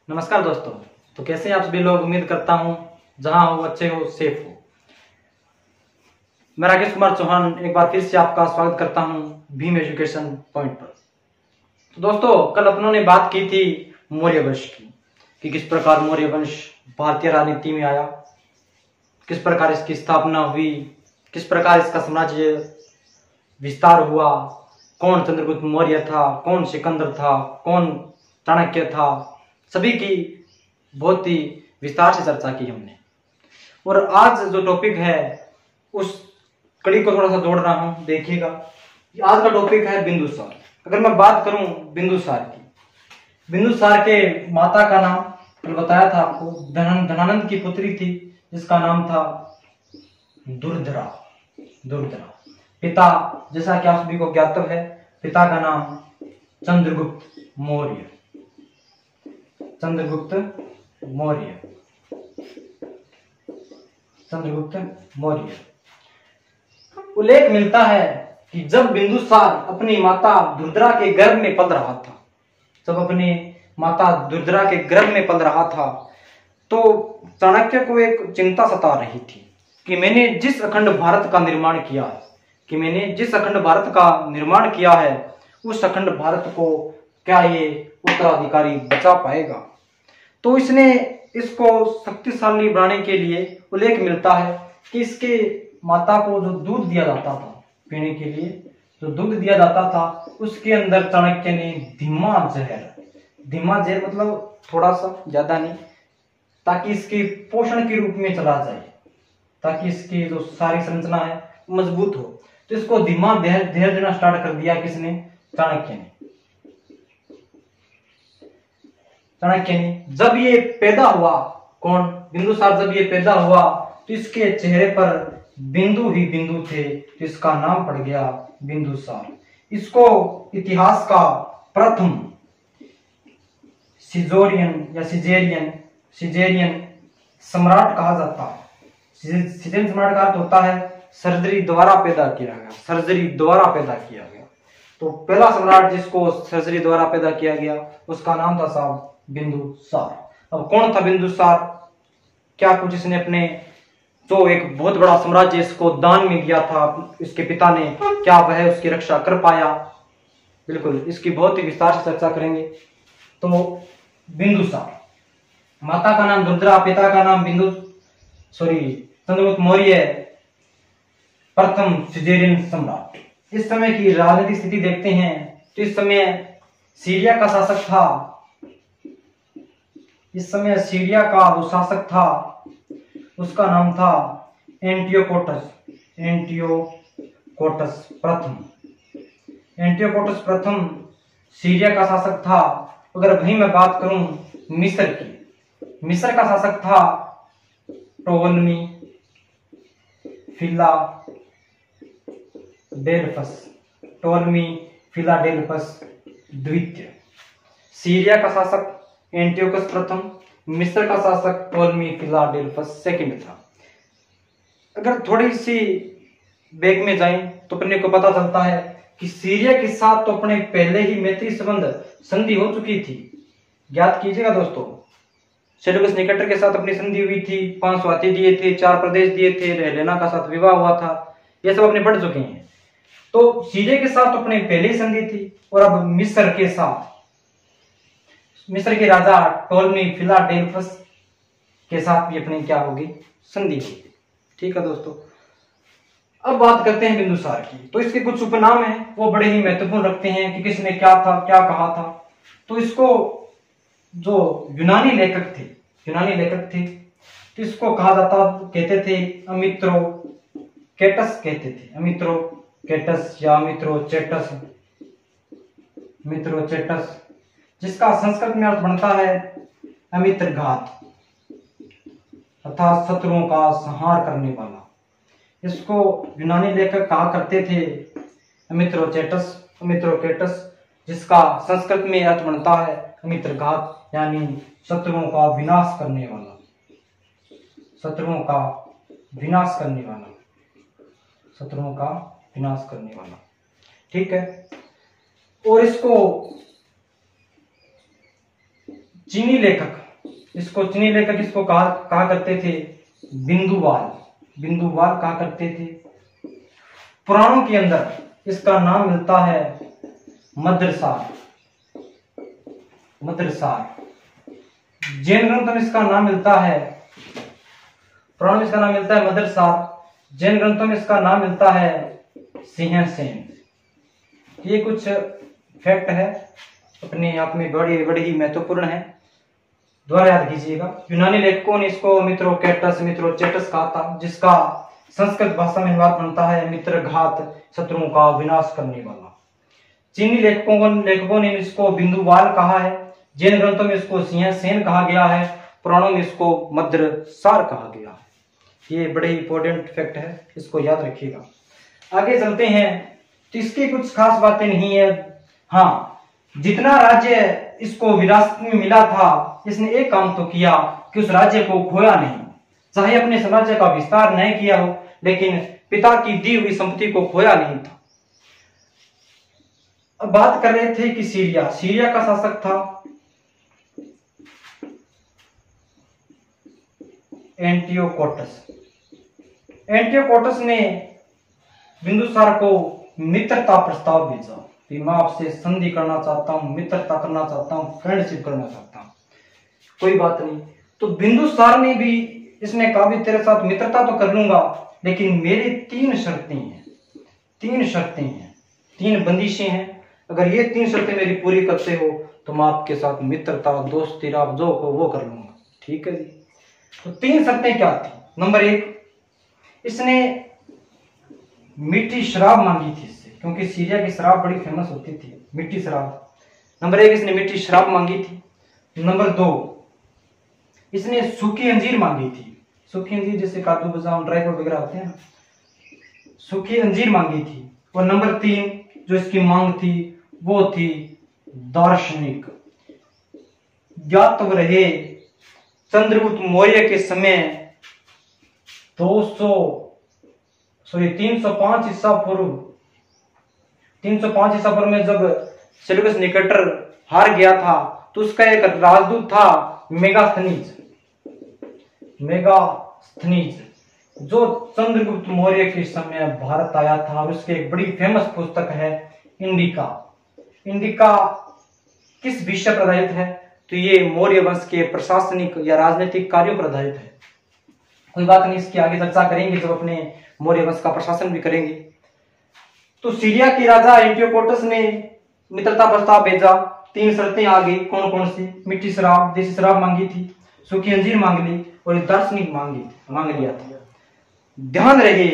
नमस्कार दोस्तों। तो कैसे हैं आप सभी लोग। उम्मीद करता हूं जहां हो अच्छे हो, सेफ हो। मैं राकेश कुमार चौहान एक बार फिर से आपका स्वागत करता हूं भीम एजुकेशन पॉइंट पर। तो दोस्तों, कल अपनों ने बात की थी मौर्य वंश की कि किस प्रकार मौर्य वंश भारतीय राजनीति में आया, किस प्रकार इसकी स्थापना हुई, किस प्रकार इसका साम्राज्य विस्तार हुआ, कौन चंद्रगुप्त मौर्य था, कौन सिकंदर था, कौन चाणक्य था। सभी की बहुत ही विस्तार से चर्चा की हमने। और आज जो टॉपिक है उस कड़ी को थोड़ा सा जोड़ रहा हूं, देखिएगा। आज का टॉपिक है बिंदुसार। अगर मैं बात करूं बिंदुसार की, बिंदुसार के माता का नाम मैंने बताया था आपको, धनानंद की पुत्री थी जिसका नाम था दुर्धरा। पिता, जैसा कि आप सभी को ज्ञात है, पिता का नाम चंद्रगुप्त मौर्य। उल्लेख मिलता है कि जब बिंदुसार अपनी माता दुर्धरा के गर्भ में पल रहा था, तो चाणक्य को एक चिंता सता रही थी कि मैंने जिस अखंड भारत का निर्माण किया है उस अखंड भारत को क्या ये उत्तराधिकारी बचा पाएगा। तो इसने इसको शक्तिशाली बनाने के लिए उल्लेख मिलता है कि इसके माता को जो दूध दिया जाता था पीने के लिए, जो दूध दिया जाता था उसके अंदर चाणक्य ने धीमा जहर मतलब थोड़ा सा, ज्यादा नहीं, ताकि इसके पोषण के रूप में चला जाए, ताकि इसकी जो सारी संरचना है मजबूत हो। तो इसको धीमा जहर देना स्टार्ट कर दिया किसने? चाणक्य ने। जब ये पैदा हुआ, कौन? बिंदुसार। जब ये पैदा हुआ तो इसके चेहरे पर बिंदु ही बिंदु थे, तो इसका नाम पड़ गया बिंदुसार। इसको इतिहास का प्रथम सिजेरियन सम्राट कहा जाता है। सिजेरियन सम्राट का अर्थ होता है सर्जरी द्वारा पैदा किया गया। तो पहला सम्राट जिसको सर्जरी द्वारा पैदा किया गया उसका नाम था साहब बिंदुसार। अब कौन था बिंदुसार? क्या कुछ इसने अपने जो एक बहुत बड़ा साम्राज्य इसको दान में दिया था इसके पिता ने, क्या वह उसकी रक्षा कर पाया? बिल्कुल, इसकी बहुत ही विस्तार से चर्चा करेंगे। तो बिंदुसार, माता का नाम दुर्धरा, पिता का नाम चंद्रगुप्त मौर्य, प्रथम सिजेरियन सम्राट। इस समय की राजनीतिक स्थिति देखते हैं तो इस समय सीरिया का जो शासक था उसका नाम था एंटियोकोटस प्रथम सीरिया का शासक था। अगर वहीं मैं बात करूं मिस्र की, मिस्र का शासक था टोलमी फिलाडेल्फस द्वितीय। सीरिया का शासक एंटियोकस प्रथम, मिस्र का शासक टोलमी फिलाडेल्फस सेकंड था। अगर थोड़ी सी बैक में जाएं तो अपने को पता चलता है कि सीरिया के साथ तो अपने पहले ही मैत्री संबंध संधि हो चुकी थी। याद कीजिएगा दोस्तों, सेल्यूकस निकेटर के साथ अपनी संधि हुई थी, 500 हाथी दिए थे, 4 प्रदेश दिए थे, हेलेना का साथ विवाह हुआ था, ये सब अपने पढ़ चुके हैं। तो सीरिया के साथ अपने पहले ही संधि थी। और अब मिस्र के राजा टोलमी फिलाडेल्फस के साथ भी अपनी क्या होगी? संधि होगी। ठीक है दोस्तों, अब बात करते हैं बिंदुसार की। तो इसके कुछ उपनाम हैं, वो बड़े ही महत्वपूर्ण रखते हैं कि किसने क्या कहा था। तो इसको जो यूनानी लेखक थे तो इसको कहते थे अमित्रोचेटस या मित्रोचेटस, जिसका संस्कृत में अर्थ बनता है अमित्रघात अर्थात शत्रुओं का संहार करने वाला। इसको यूनानी लेखक कहा करते थे अमित्रोचेटस, जिसका संस्कृत में अर्थ बनता है अमित्रघात, यानी शत्रुओं का विनाश करने वाला। ठीक है। और इसको चीनी लेखक इसको कहा करते थे बिंदुवाल कहा करते थे। पुराणों के अंदर इसका नाम मिलता है मद्रसार। जैन ग्रंथों में इसका नाम मिलता है, पुराणों में इसका नाम मिलता है मद्रसार, जैन ग्रंथों में इसका नाम मिलता है सिंहसेन। ये कुछ फैक्ट है, अपने आप में बड़ी ही महत्वपूर्ण है, दोबारा याद कीजिएगा। यूनानी लेखकों ने इसको मित्रोचेटस कहा था, जिसका संस्कृत भाषा में अनुवाद बनता है मित्रघात, शत्रुओं का विनाश करने वाला। चीनी लेखकों ने इसको बिंदुवाल कहा है, जैन ग्रंथों में इसको सिंहसेन कहा गया है, पुराणों में इसको मद्रसार कहा गया है। ये बड़े इंपॉर्टेंट फैक्ट है, इसको याद रखिएगा। आगे चलते हैं तो इसकी कुछ खास बातें नहीं है। हाँ, जितना राज्य इसको विरासत में मिला था, इसने एक काम तो किया कि उस राज्य को खोया नहीं। चाहे अपने साम्राज्य का विस्तार नहीं किया हो, लेकिन पिता की दी हुई संपत्ति को खोया नहीं था। अब बात कर रहे थे कि सीरिया का शासक था एंटियोकोटस ने बिंदुसार को मित्रता प्रस्ताव भेजा कि मैं आपसे संधि करना चाहता हूं, मित्रता करना चाहता हूं, फ्रेंडशिप करना चाहता हूं। कोई बात नहीं। तो बिंदुसार ने भी, इसने कहा भी तेरे साथ मित्रता तो कर लूंगा, लेकिन मेरी तीन शर्तें हैं, तीन बंदिशें हैं। अगर ये तीन शर्तें मेरी पूरी करते हो तो मैं आपके साथ मित्रता, दोस्ती, आप जो को वो कर लूंगा। ठीक है जी। तो तीन शर्तें क्या थी? नंबर 1, इसने मीठी शराब मांगी थी इससे, क्योंकि सीरिया की शराब बड़ी फेमस होती थी, मीठी शराब। नंबर 1, इसने मीठी शराब मांगी थी। नंबर 2, इसने सूखी अंजीर मांगी थी। सूखी अंजीर जैसे काजू बादाम ड्राई फ्रूट वगैरह होते हैं ना, सूखी अंजीर मांगी थी। और नंबर 3 जो इसकी मांग थी वो थी दार्शनिक। ज्ञातव रहे चंद्रगुप्त मौर्य के समय 305 ईसा पूर्व में जब सेल्यूकस निकेटर हार गया था, तो उसका एक राजदूत था मेगास्थनीज, जो चंद्रगुप्त मौर्य के समय भारत आया था। और उसकी एक बड़ी फेमस पुस्तक है इंडिका किस विषय पर आधारित है? तो ये मौर्य वंश के प्रशासनिक या राजनीतिक कार्यों पर आधारित है। कोई बात नहीं, इसकी आगे चर्चा करेंगे जब अपने मौर्य वंश का प्रशासन भी करेंगे। तो सीरिया के राजा एंटियोकोटस ने मित्रता प्रस्ताव भेजा। 3 शर्तें आ गई। कौन कौन सी? मीठी शराब, देसी शराब मांगी थी, सूखी अंजीर मांग ली और दार्शनिक मांग लिया था। ध्यान रहे,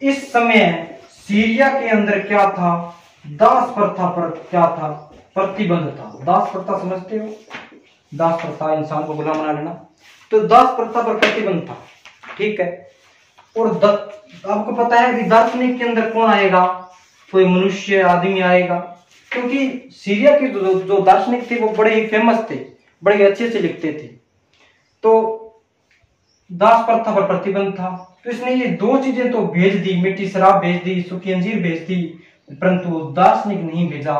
इस समय सीरिया के अंदर क्या था? दास प्रथा पर क्या था? प्रतिबंध था। दास प्रथा समझते हो? दास प्रथा, इंसान को गुलाम बना लेना। तो दास प्रथा पर प्रतिबंध था। ठीक है। और आपको पता है कि दार्शनिक के अंदर कौन आएगा? कोई मनुष्य आदमी आएगा, क्योंकि सीरिया के जो दार्शनिक थे वो बड़े ही फेमस थे, बड़े अच्छे से लिखते थे। तो दास प्रथा पर प्रतिबंध था। तो इसने ये 2 चीजें तो भेज दी, मीठी शराब भेज दी, सूखी अंजीर भेज दी, परंतु दार्शनिक नहीं भेजा।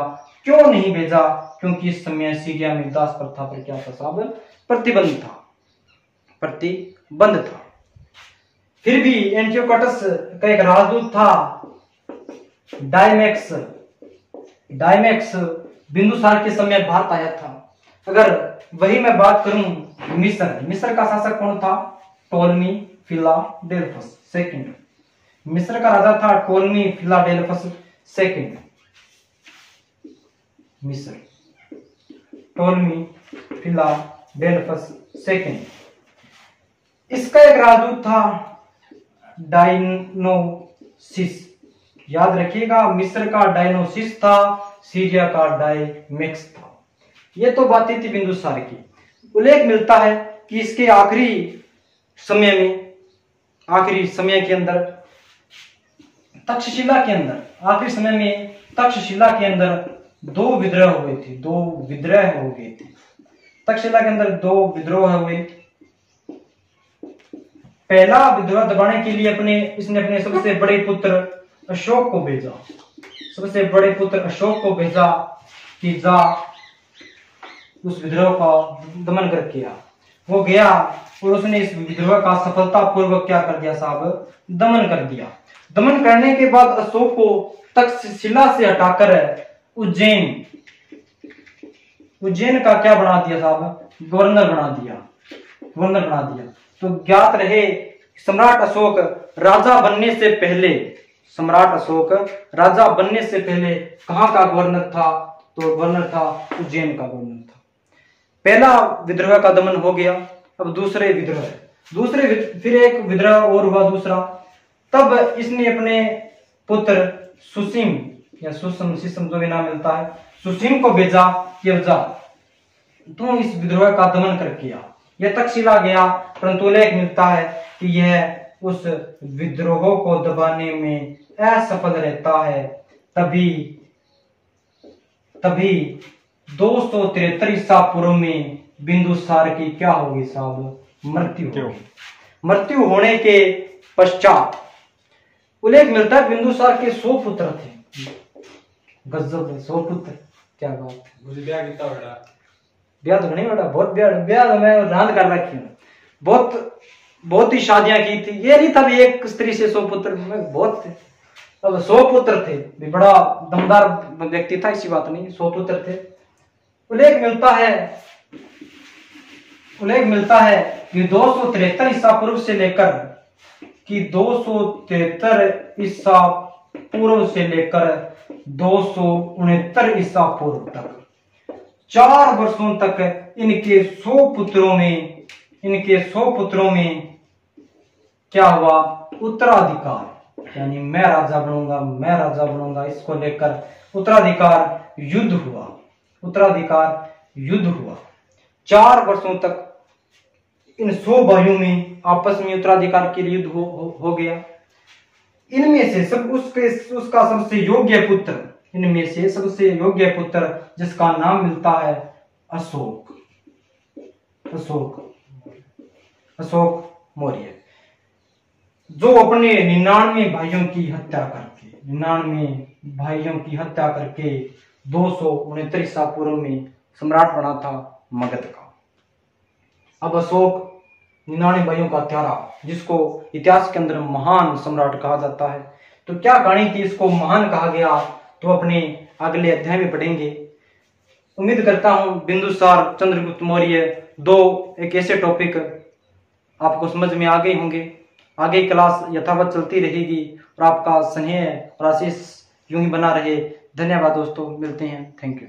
क्यों नहीं भेजा? क्योंकि इस समय सीरिया में दास प्रथा पर क्या था साहब? प्रतिबंध था। फिर भी एंटियोकोटस का एक राजदूत था डायमेक्स, बिंदुसार के समय भारत आया था। अगर वही मैं बात करूं मिस्र का शासक कौन था? टोलमी फिलाडेल्फस सेकंड। मिस्र का राजा था टोलमी फिलाडेल्फस सेकंड। मिस्र, टोलमी फिलाडेल्फस सेकंड। इसका एक राजदूत था डायनोसिस। याद रखिएगा, मिस्र का डायनोसिस था, सीरिया का डायमेक्स था। ये तो बातें थी बिंदुसार की। उल्लेख मिलता है कि इसके आखिरी समय के अंदर तक्षशिला के अंदर 2 विद्रोह हुए थे। तक्षशिला के अंदर 2 विद्रोह हुए। पहला विद्रोह दबाने के लिए इसने अपने सबसे बड़े पुत्र अशोक को भेजा कि जा उस विद्रोह का दमन कर किया। वो गया और उसने इस विद्रोह का सफलतापूर्वक क्या कर दिया साहब, दमन कर दिया। दमन करने के बाद अशोक को तक्षशिला से हटाकर उज्जैन का क्या बना दिया साहब, गवर्नर बना दिया। तो ज्ञात रहे सम्राट अशोक राजा बनने से पहले कहाँ का गवर्नर था, तो गवर्नर था उज्जैन का गवर्नर था। पहला विद्रोह का दमन हो गया। अब फिर एक विद्रोह और हुआ दूसरा। तब इसने अपने पुत्र सुसीम या सुसम जो भी नाम मिलता है, सुसीम को भेजा कि अब जा तू इस विद्रोह का दमन कर किया। यह तक्षशिला गया, परंतु उल्लेख मिलता है कि यह उस विद्रोह को दबाने में असफल रहता है। तभी 273 ईसा पूर्व में बिंदुसार की क्या होगी साहब, मृत्यु होने के पश्चात उल्लेख मिलता है बिंदुसार के 100 पुत्र थे। गजब है, 100 पुत्र, क्या बात है। मुझे ब्याह कितना बड़ा, ब्याह तो नहीं बड़ा, बहुत ब्याह मैं रांद कर रखी हूँ, बहुत ही शादियां की थी। ये नहीं था एक स्त्री से 100 पुत्र, बहुत थे। अब 100 पुत्र थे, बड़ा दमदार व्यक्ति था, इसी बात नहीं, 100 पुत्र थे। उल्लेख मिलता है कि 273 ईसा पूर्व से लेकर 269 ईसा पूर्व तक 4 वर्षों तक इनके 100 पुत्रों में क्या हुआ, उत्तराधिकार, यानी मैं राजा बनूंगा, इसको लेकर उत्तराधिकार युद्ध हुआ। 4 वर्षों तक इन 100 भाइयों में आपस में उत्तराधिकार के लिए युद्ध हो गया। इनमें से उसका सबसे योग्य पुत्र जिसका नाम मिलता है अशोक मौर्य, जो अपने 99 भाइयों की हत्या करके 269 ईसा पूर्व में सम्राट बना था मगध का। अब अशोक 99 भाइयों का हत्यारा, जिसको इतिहास के अंदर महान सम्राट कहा जाता है। तो क्या कहानी थी, इसको महान कहा गया, तो अपने अगले अध्याय में पढ़ेंगे। उम्मीद करता हूं बिंदुसार चंद्रगुप्त मौर्य 2 एक ऐसे टॉपिक आपको समझ में आ गए होंगे। आगे क्लास यथावत चलती रहेगी और आपका स्नेह और आशीष यूं ही बना रहे। धन्यवाद दोस्तों, मिलते हैं, थैंक यू।